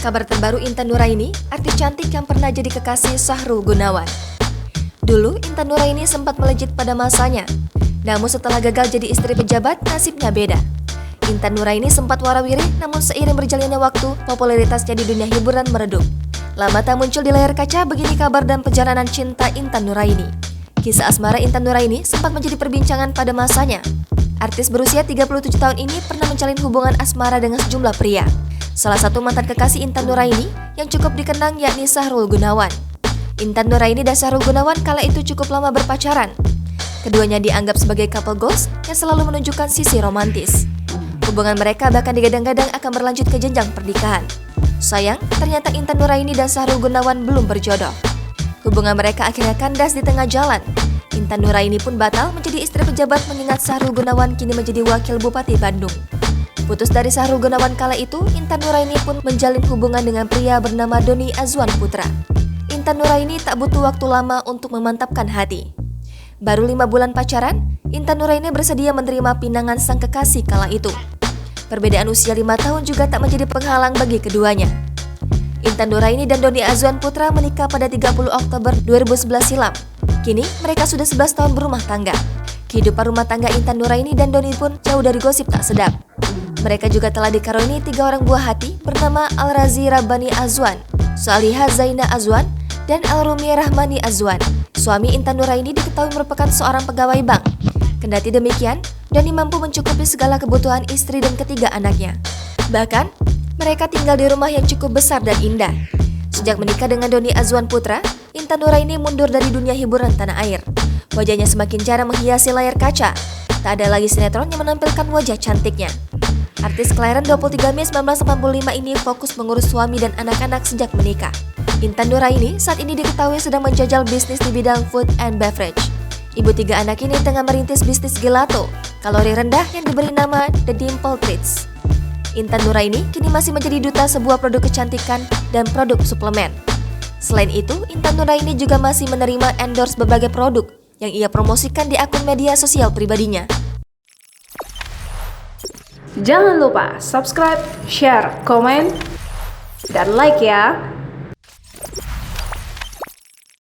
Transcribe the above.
Kabar terbaru Intan Nuraini, artis cantik yang pernah jadi kekasih Sahrul Gunawan. Dulu, Intan Nuraini sempat melejit pada masanya. Namun setelah gagal jadi istri pejabat, nasibnya beda. Intan Nuraini sempat warawiri, namun seiring berjalannya waktu, popularitasnya di dunia hiburan meredup. Lama tak muncul di layar kaca, begini kabar dan perjalanan cinta Intan Nuraini. Kisah asmara Intan Nuraini sempat menjadi perbincangan pada masanya. Artis berusia 37 tahun ini pernah menjalin hubungan asmara dengan sejumlah pria. Salah satu mantan kekasih Intan Nuraini yang cukup dikenang yakni Sahrul Gunawan. Intan Nuraini dan Sahrul Gunawan kala itu cukup lama berpacaran. Keduanya dianggap sebagai couple goals yang selalu menunjukkan sisi romantis. Hubungan mereka bahkan digadang-gadang akan berlanjut ke jenjang pernikahan. Sayang, ternyata Intan Nuraini dan Sahrul Gunawan belum berjodoh. Hubungan mereka akhirnya kandas di tengah jalan. Intan Nuraini pun batal menjadi istri pejabat mengingat Sahrul Gunawan kini menjadi wakil Bupati Bandung. Putus dari Sahrul Gunawan kala itu, Intan Nuraini pun menjalin hubungan dengan pria bernama Doni Azwan Putra. Intan Nuraini tak butuh waktu lama untuk memantapkan hati. Baru 5 bulan pacaran, Intan Nuraini bersedia menerima pinangan sang kekasih kala itu. Perbedaan usia 5 tahun juga tak menjadi penghalang bagi keduanya. Intan Nuraini dan Doni Azwan Putra menikah pada 30 Oktober 2011 silam. Kini mereka sudah 11 tahun berumah tangga. Kehidupan rumah tangga Intan Nuraini dan Doni pun jauh dari gosip tak sedap. Mereka juga telah dikaruniai 3 orang buah hati bernama Al-Razi Rabbani Azwan, Salihah Zaina Azwan, dan Al-Rumi Rahmani Azwan. Suami Intan Nuraini diketahui merupakan seorang pegawai bank. Kendati demikian, Doni mampu mencukupi segala kebutuhan istri dan ketiga anaknya. Bahkan, mereka tinggal di rumah yang cukup besar dan indah. Sejak menikah dengan Doni Azwan Putra, Intan Nuraini mundur dari dunia hiburan tanah air. Wajahnya semakin jarang menghiasi layar kaca. Tak ada lagi sinetron yang menampilkan wajah cantiknya. Artis kelahiran 23 Mei 1985 ini fokus mengurus suami dan anak-anak sejak menikah. Intan Nuraini saat ini diketahui sedang menjajal bisnis di bidang food and beverage. Ibu 3 anak ini tengah merintis bisnis gelato, kalori rendah yang diberi nama The Dimple Treats. Intan Nuraini kini masih menjadi duta sebuah produk kecantikan dan produk suplemen. Selain itu, Intan Nuraini juga masih menerima endorse berbagai produk yang ia promosikan di akun media sosial pribadinya. Jangan lupa subscribe, share, komen, dan like ya!